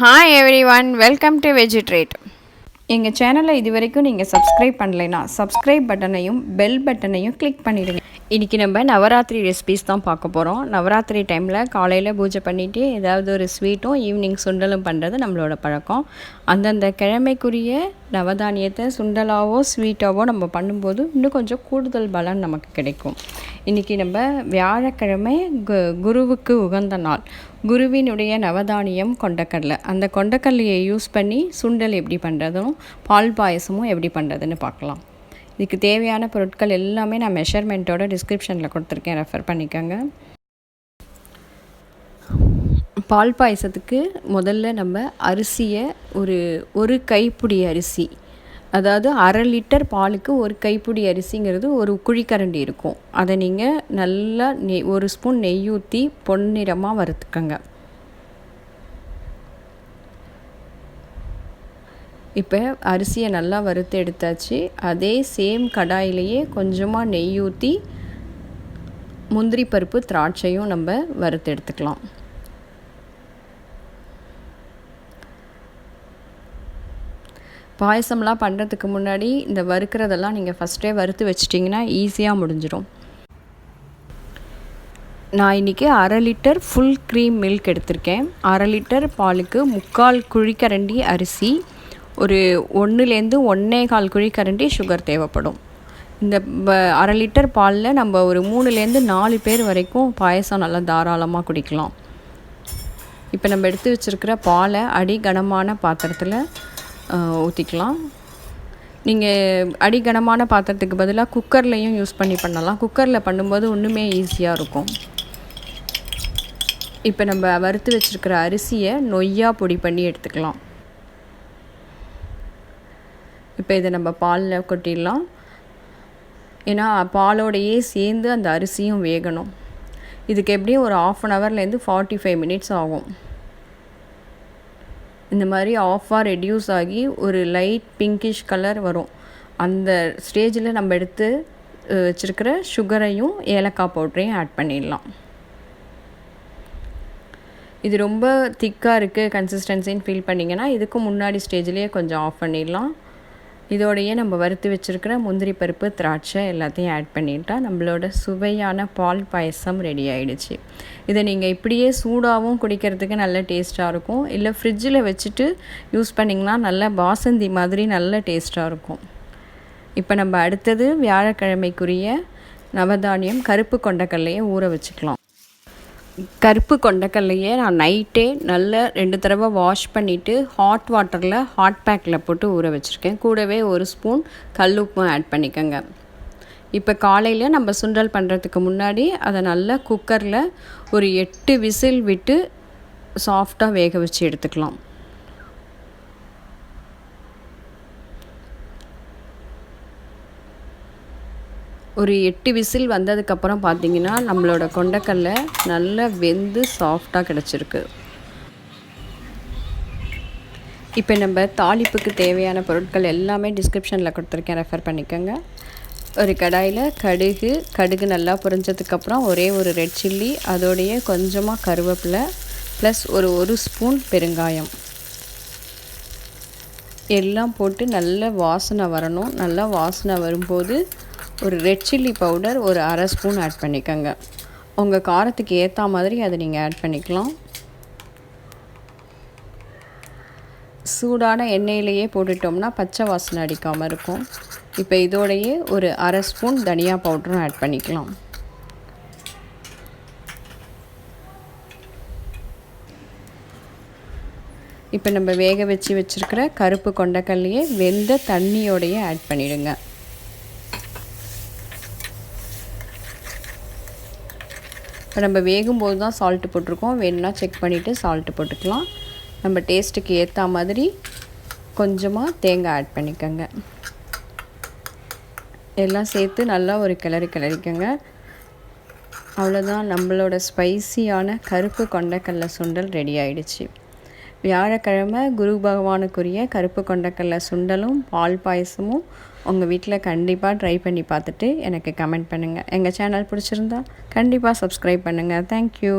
Hi everyone, welcome to Veggie. எங்கள் சேனலை இது வரைக்கும் நீங்கள் சப்ஸ்கிரைப் பண்ணலைன்னா சப்ஸ்கிரைப் பட்டனையும் பெல் பட்டனையும் கிளிக் பண்ணிவிடுங்க. இன்றைக்கி நம்ம நவராத்திரி ரெசிபீஸ் தான் பார்க்க போகிறோம். நவராத்திரி டைமில் காலையில் பூஜை பண்ணிவிட்டு ஏதாவது ஒரு ஸ்வீட்டும் ஈவினிங் சுண்டலும் பண்ணுறது நம்மளோட பழக்கம். அந்தந்த கிழமைக்குரிய நவதானியத்தை சுண்டலாவோ ஸ்வீட்டாவோ நம்ம பண்ணும்போது இன்னும் கொஞ்சம் கூடுதல் பலன் நமக்கு கிடைக்கும். இன்றைக்கி நம்ம வியாழக்கிழமை குருவுக்கு உகந்த நாள். குருவினுடைய நவதானியம் கொண்டக்கடலை. அந்த கொண்டக்கடலையை யூஸ் பண்ணி சுண்டல் எப்படி பண்ணுறதும் பால் பாயசமும் எப்படி பண்ணுறதுன்னு பார்க்கலாம். இதுக்கு தேவையான பொருட்கள் எல்லாமே நான் மெஷர்மெண்ட்டோட டிஸ்கிரிப்ஷனில் கொடுத்துருக்கேன், ரெஃபர் பண்ணிக்கோங்க. பால் பாயசத்துக்கு முதல்ல நம்ம அரிசியை ஒரு கைப்பிடி அரிசி, அதாவது 1/2 லிட்டர் பாலுக்கு ஒரு கைப்பிடி அரிசிங்கிறது ஒரு குழிக்கரண்டி இருக்கும். அதை நீங்கள் நல்லா ஒரு ஸ்பூன் நெய் ஊற்றி பொன்னிறமாக வறுத்துக்கங்க. இப்போ அரிசியை நல்லா வறுத்து எடுத்தாச்சு. அதே சேம் கடாயிலேயே கொஞ்சமாக நெய் ஊற்றி முந்திரி பருப்பு திராட்சையும் நம்ம வறுத்து எடுத்துக்கலாம். பாயசம்லாம் பண்ணுறதுக்கு முன்னாடி இந்த வறுக்கிறதெல்லாம் நீங்கள் ஃபஸ்ட்டே வறுத்து வச்சிட்டிங்கன்னா ஈஸியாக முடிஞ்சிடும். நான் இன்றைக்கி 1/2 லிட்டர் ஃபுல் க்ரீம் மில்க் எடுத்திருக்கேன். 1/2 லிட்டர் பாலுக்கு 3/4 குழிக்கரண்டி அரிசி, ஒரு 1லேருந்து 1.25 குழிக்கரண்டி சுகர் தேவைப்படும். இந்த 1/2 லிட்டர் பாலில் நம்ம ஒரு 3லேருந்து 4 பேர் வரைக்கும் பாயசம் நல்லா தாராளமாக குடிக்கலாம். இப்போ நம்ம எடுத்து வச்சுருக்கிற பாலை அடிகனமான பாத்திரத்தில் ஊற்றிக்கலாம். நீங்கள் அடிகனமான பாத்திரத்துக்கு பதிலாக குக்கர்லேயும் யூஸ் பண்ணலாம். குக்கரில் பண்ணும்போது இன்னுமே ஈஸியாக இருக்கும். இப்போ நம்ம வறுத்து வச்சுருக்கிற அரிசியை நொய்யாக பொடி பண்ணி எடுத்துக்கலாம். இப்போ இதை நம்ம பாலில் கொட்டிடலாம். ஏன்னா பாலோடையே சேர்ந்து அந்த அரிசியும் வேகணும். இதுக்கு எப்படியும் ஒரு 1/2 ஹவர்லேருந்து 45 மினிட்ஸ் ஆகும். இந்த மாதிரி ஆஃபாக ரெடியூஸ் ஆகி ஒரு லைட் பிங்கிஷ் கலர் வரும். அந்த ஸ்டேஜில் நம்ம எடுத்து வச்சுருக்கிற சுகரையும் ஏலக்காய் பவுடரையும் ஆட் பண்ணிடலாம். இது ரொம்ப திக்காக இருக்குது கன்சிஸ்டன்சின்னு ஃபீல் பண்ணிங்கன்னா இதுக்கு முன்னாடி ஸ்டேஜ்லேயே கொஞ்சம் ஆஃப் பண்ணிடலாம். இதோடையே நம்ம வறுத்து வச்சுருக்கிற முந்திரி பருப்பு திராட்சை எல்லாத்தையும் ஆட் பண்ணிட்டால் நம்மளோட சுவையான பால் பாயசம் ரெடி ஆகிடுச்சு. இதை நீங்கள் இப்படியே சூடாகவும் குடிக்கிறதுக்கு நல்ல டேஸ்ட்டாக இருக்கும். இல்லை ஃப்ரிட்ஜில் வச்சுட்டு யூஸ் பண்ணிங்கன்னா நல்ல பாசந்தி மாதிரி நல்ல டேஸ்ட்டாக இருக்கும். இப்போ நம்ம அடுத்தது வியாழக்கிழமைக்குரிய நவதானியம் கருப்பு கொண்டக்கடலையை ஊற வச்சுக்கலாம். கருப்பு கொண்டக்கடலையை நான் நைட்டே நல்லா 2 தடவை வாஷ் பண்ணிவிட்டு ஹாட் வாட்டரில் ஹாட் பேக்கில் போட்டு ஊற வச்சுருக்கேன். கூடவே 1 ஸ்பூன் கல்லுப்பும் ஆட் பண்ணிக்கோங்க. இப்போ காலையில் நம்ம சுண்டல் பண்ணுறதுக்கு முன்னாடி அதை நல்லா குக்கரில் ஒரு 8 விசில் விட்டு சாஃப்டாக வேக வச்சு எடுத்துக்கலாம். ஒரு 8 விசில் வந்ததுக்கப்புறம் பார்த்திங்கன்னா நம்மளோட கொண்டக்கடலை நல்லா வெந்து சாஃப்டாக கிடச்சிருக்கு. இப்போ நம்ம தாளிப்புக்கு தேவையான பொருட்கள் எல்லாமே டிஸ்கிரிப்ஷனில் கொடுத்துருக்கேன், ரெஃபர் பண்ணிக்கோங்க. ஒரு கடாயில் கடுகு நல்லா பொரிஞ்சதுக்கப்புறம் ஒரே ஒரு ரெட் சில்லி, அதோடைய கொஞ்சமாக கருவேப்பிலை ப்ளஸ் ஒரு ஸ்பூன் பெருங்காயம் எல்லாம் போட்டு நல்ல வாசனை வரணும். நல்லா வாசனை வரும்போது ஒரு ரெட் சில்லி பவுடர் ஒரு 1/2 ஸ்பூன் ஆட் பண்ணிக்கோங்க. உங்கள் காரத்துக்கு ஏற்ற மாதிரி அதை நீங்கள் ஆட் பண்ணிக்கலாம். சூடான எண்ணெயிலேயே போட்டுட்டோம்னா பச்சை வாசனை அடிக்காமல் இருக்கும். இப்போ இதோடையே ஒரு 1/2 ஸ்பூன் தனியா பவுடரும் ஆட் பண்ணிக்கலாம். இப்போ நம்ம வேக வச்சுருக்கிற கருப்பு கொண்டக்கடலையே வெந்த தண்ணியோடையே ஆட் பண்ணிவிடுங்க. இப்போ நம்ம வேகும்போது தான் சால்ட்டு போட்டிருக்கோம். வேணும்னா செக் பண்ணிவிட்டு சால்ட்டு போட்டுக்கலாம். நம்ம டேஸ்ட்டுக்கு ஏற்ற மாதிரி கொஞ்சமாக தேங்காய் ஆட் பண்ணிக்கோங்க. எல்லாம் சேர்த்து நல்லா ஒரு கிளறிக்கோங்க. அவ்வளோதான், நம்மளோட ஸ்பைசியான கருப்பு கொண்டக்கடலை சுண்டல் ரெடி ஆகிடுச்சு. வியாழக்கிழமை குரு பகவானுக்குரிய கருப்பு கொண்டக்கடலை சுண்டலும் பால் பாயசமும் உங்கள் வீட்டில் கண்டிப்பாக ட்ரை பண்ணி பார்த்துட்டு எனக்கு கமெண்ட் பண்ணுங்கள். எங்கள் சேனல் பிடிச்சிருந்தா கண்டிப்பாக சப்ஸ்கிரைப் பண்ணுங்கள். தேங்க்யூ.